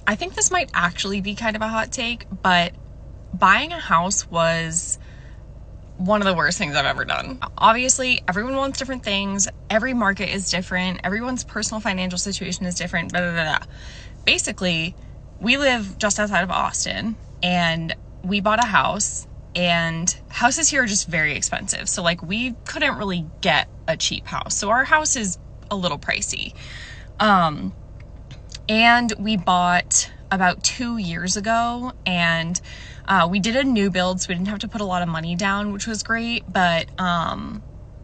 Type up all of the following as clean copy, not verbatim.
I think this might actually be kind of a hot take, but buying a house was one of the worst things I've ever done. Obviously, everyone wants different things. Every market is different. Everyone's personal financial situation is different. Blah, blah, blah, blah. Basically, we live just outside of Austin, and we bought a house, and houses here are just very expensive. So like, we couldn't really get a cheap house. So our house is a little pricey. And we bought about 2 years ago, and we did a new build, so we didn't have to put a lot of money down, which was great. But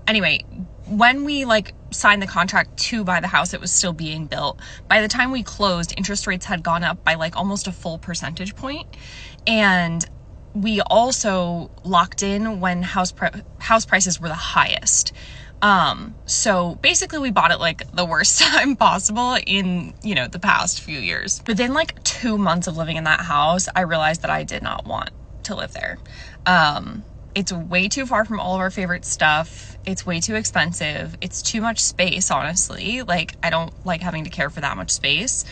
anyway, when we like signed the contract to buy the house, it was still being built. By the time we closed, interest rates had gone up by like almost a full percentage point. And we also locked in when house prices were the highest. So basically we bought it like the worst time possible in, you know, the past few years. Within like 2 months of living in that house, I realized that I did not want to live there. It's way too far from all of our favorite stuff. It's way too expensive. It's too much space, honestly. Like, I don't like having to care for that much space.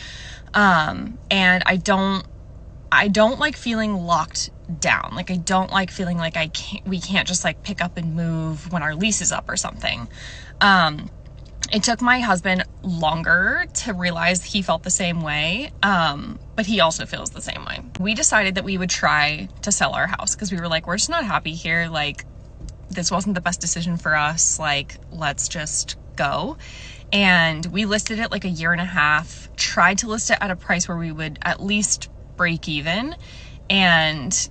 And I don't like feeling locked down. Like, I don't like feeling like we can't just like pick up and move when our lease is up or something. It took my husband longer to realize he felt the same way. But he also feels the same way. We decided that we would try to sell our house because we were like, we're just not happy here. Like, this wasn't the best decision for us. Like, let's just go. And we listed it like a year and a half, tried to list it at a price where we would at least break even. And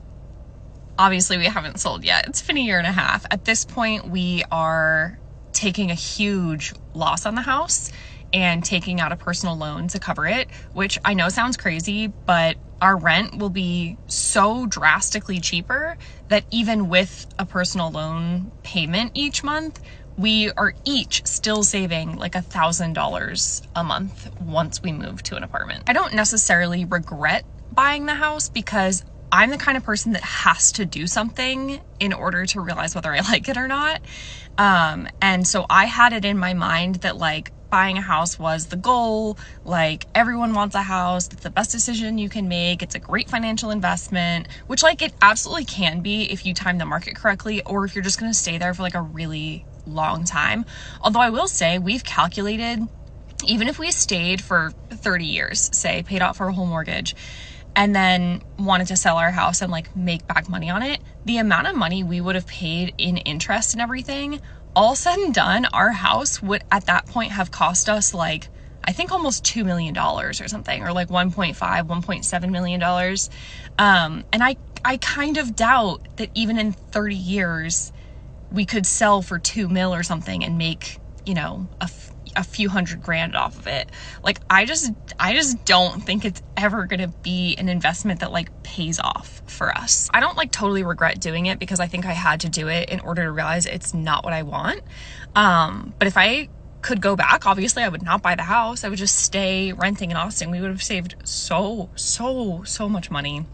obviously we haven't sold yet. It's been a year and a half. At this point, we are taking a huge loss on the house and taking out a personal loan to cover it, which I know sounds crazy, but our rent will be so drastically cheaper that even with a personal loan payment each month, we are each still saving like $1,000 a month once we move to an apartment. I don't necessarily regret buying the house because I'm the kind of person that has to do something in order to realize whether I like it or not. And so I had it in my mind that like buying a house was the goal. Like, everyone wants a house. It's the best decision you can make. It's a great financial investment, which like it absolutely can be if you time the market correctly, or if you're just going to stay there for like a really long time. Although I will say we've calculated, even if we stayed for 30 years, say paid off our whole mortgage, and then wanted to sell our house and like make back money on it, the amount of money we would have paid in interest and everything, all said and done, our house would at that point have cost us like, I think almost $2 million or something, or like $1.7 million. And I kind of doubt that even in 30 years, we could sell for 2 mil or something and make, you know, a few $100,000 off of it. Like, I just don't think it's ever gonna be an investment that like pays off for us. I don't like totally regret doing it because I think I had to do it in order to realize it's not what I want. But if I could go back, obviously I would not buy the house. I would just stay renting in Austin. We would have saved so much money.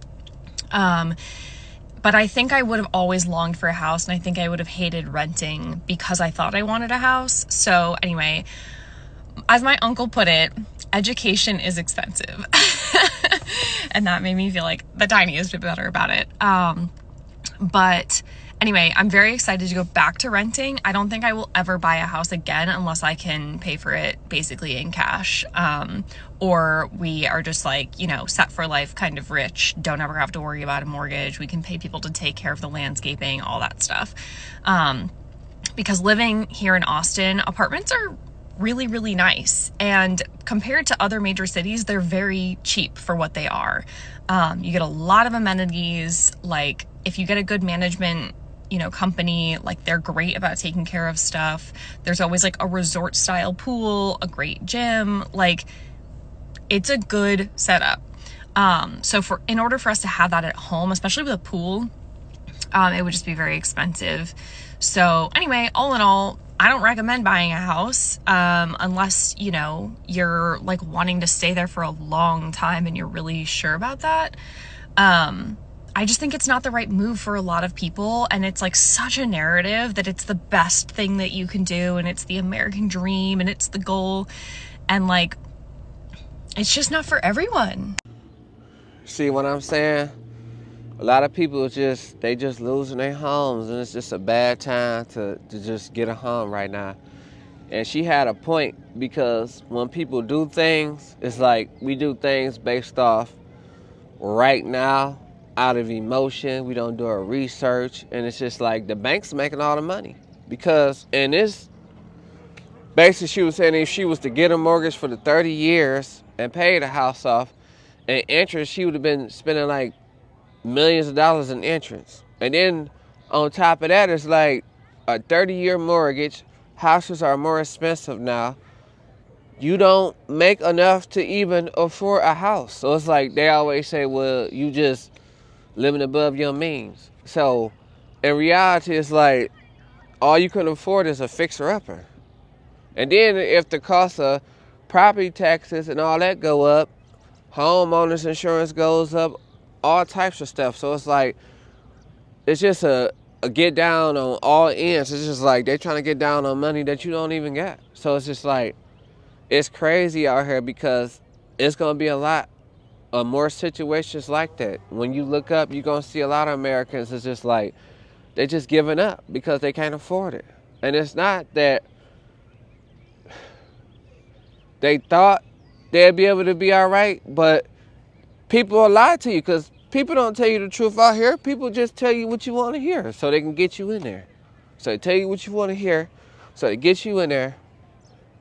But I think I would have always longed for a house, and I think I would have hated renting because I thought I wanted a house. So anyway, as my uncle put it, education is expensive. And that made me feel like the tiniest bit better about it. But anyway, I'm very excited to go back to renting. I don't think I will ever buy a house again unless I can pay for it basically in cash. Or we are just like, you know, set for life, kind of rich, don't ever have to worry about a mortgage. We can pay people to take care of the landscaping, all that stuff. Because living here in Austin, apartments are really nice. And compared to other major cities, they're very cheap for what they are. You get a lot of amenities. Like, if you get a good management, you know, company, like, they're great about taking care of stuff. There's always like a resort style pool, a great gym. Like, it's a good setup. So in order for us to have that at home, especially with a pool, it would just be very expensive. So anyway, all in all, I don't recommend buying a house, unless, you know, you're like wanting to stay there for a long time and you're really sure about that. I just think it's not the right move for a lot of people. And it's like such a narrative that it's the best thing that you can do. And it's the American dream and it's the goal. And like, it's just not for everyone. See what I'm saying? A lot of people they just losing their homes, and it's just a bad time to just get a home right now. And she had a point, because when people do things, it's like we do things based off right now, out of emotion. We don't do our research, and it's just like the bank's making all the money. Because in this, basically she was saying if she was to get a mortgage for the 30 years and pay the house off, and interest, she would have been spending like millions of dollars in interest. And then on top of that, it's like a 30-year mortgage. Houses are more expensive now. You don't make enough to even afford a house. So it's like they always say, well, you just living above your means. So in reality, it's like all you can afford is a fixer-upper. And then if the cost of property taxes and all that go up, homeowners insurance goes up, all types of stuff. So it's like, it's just a get down on all ends. It's just like they're trying to get down on money that you don't even got. So it's just like, it's crazy out here, because it's going to be a lot of more situations like that. When you look up, you're going to see a lot of Americans, it's just like, they're just giving up because they can't afford it. And it's not that they thought they'd be able to be all right, but people will lie to you, because people don't tell you the truth out here. People just tell you what you want to hear so they can get you in there. So they tell you what you want to hear so they get you in there.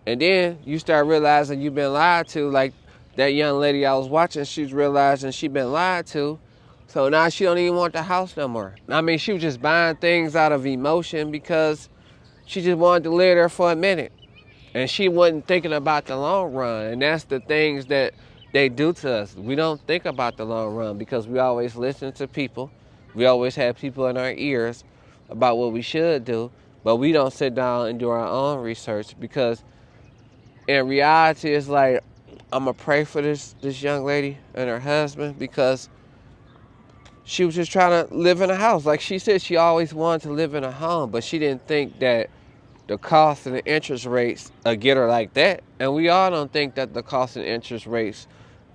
And then you start realizing you've been lied to. Like that young lady I was watching, she's realizing she's been lied to. So now she don't even want the house no more. I mean, she was just buying things out of emotion because she just wanted to live there for a minute. And she wasn't thinking about the long run. And that's the things that they do to us. We don't think about the long run because we always listen to people. We always have people in our ears about what we should do, but we don't sit down and do our own research, because in reality, it's like, I'm going to pray for this young lady and her husband, because she was just trying to live in a house. Like she said, she always wanted to live in a home, but she didn't think that the cost and the interest rates get her like that. And we all don't think that the cost and interest rates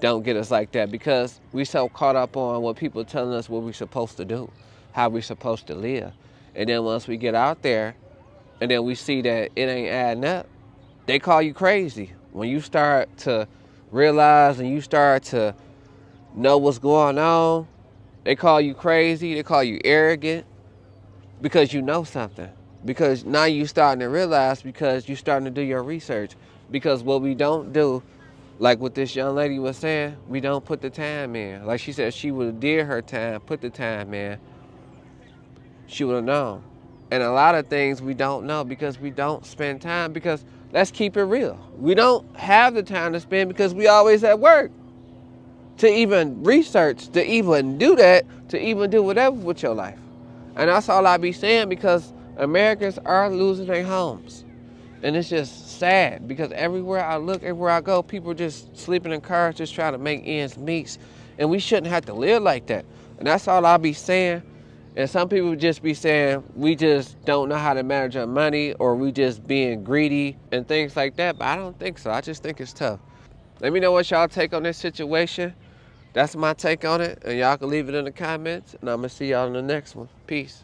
don't get us like that, because we so caught up on what people telling us what we're supposed to do, how we're supposed to live. And then once we get out there and then we see that it ain't adding up, they call you crazy. When you start to realize and you start to know what's going on, they call you crazy, they call you arrogant, because you know something. Because now you're starting to realize, because you're starting to do your research. Because what we don't do, like what this young lady was saying, we don't put the time in. Like she said, she would have did her time, put the time in, she would have known. And a lot of things we don't know because we don't spend time, because let's keep it real. We don't have the time to spend because we always at work. To even research, to even do that, to even do whatever with your life. And that's all I be saying, because Americans are losing their homes. And it's just sad, because everywhere I look, everywhere I go, people are just sleeping in cars, just trying to make ends meet. And we shouldn't have to live like that. And that's all I be saying. And some people just be saying, we just don't know how to manage our money, or we just being greedy and things like that. But I don't think so. I just think it's tough. Let me know what y'all take on this situation. That's my take on it. And y'all can leave it in the comments. And I'm going to see y'all in the next one. Peace.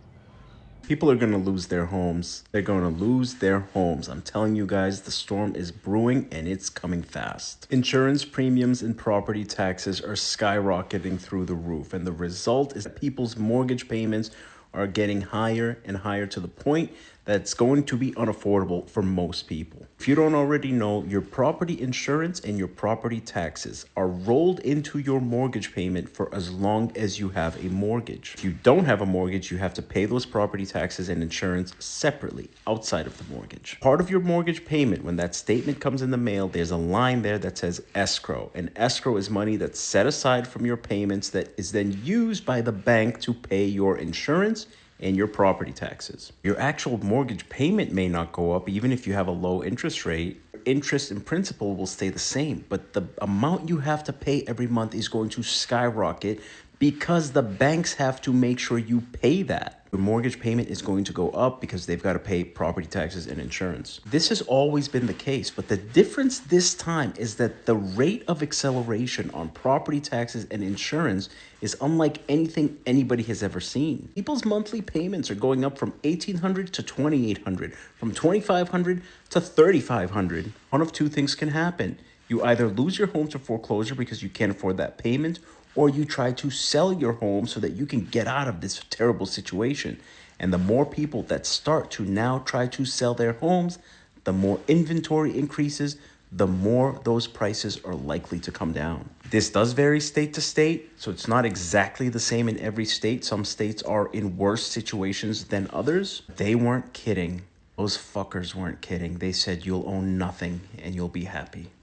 People are going to lose their homes. They're going to lose their homes. I'm telling you guys, the storm is brewing and it's coming fast. Insurance premiums and property taxes are skyrocketing through the roof. And the result is that people's mortgage payments are getting higher and higher, to the point that's going to be unaffordable for most people. If you don't already know, your property insurance and your property taxes are rolled into your mortgage payment for as long as you have a mortgage. If you don't have a mortgage, you have to pay those property taxes and insurance separately outside of the mortgage. Part of your mortgage payment, when that statement comes in the mail, there's a line there that says escrow. And escrow is money that's set aside from your payments that is then used by the bank to pay your insurance and your property taxes. Your actual mortgage payment may not go up even if you have a low interest rate. Interest and principal will stay the same, but the amount you have to pay every month is going to skyrocket, because the banks have to make sure you pay that. Your mortgage payment is going to go up because they've got to pay property taxes and insurance. This has always been the case, but the difference this time is that the rate of acceleration on property taxes and insurance is unlike anything anybody has ever seen. People's monthly payments are going up from $1,800 to $2,800, from $2,500 to $3,500. One of two things can happen. You either lose your home to foreclosure because you can't afford that payment, or you try to sell your home so that you can get out of this terrible situation. And the more people that start to now try to sell their homes, the more inventory increases, the more those prices are likely to come down. This does vary state to state, so it's not exactly the same in every state. Some states are in worse situations than others. They weren't kidding. Those fuckers weren't kidding. They said you'll own nothing and you'll be happy.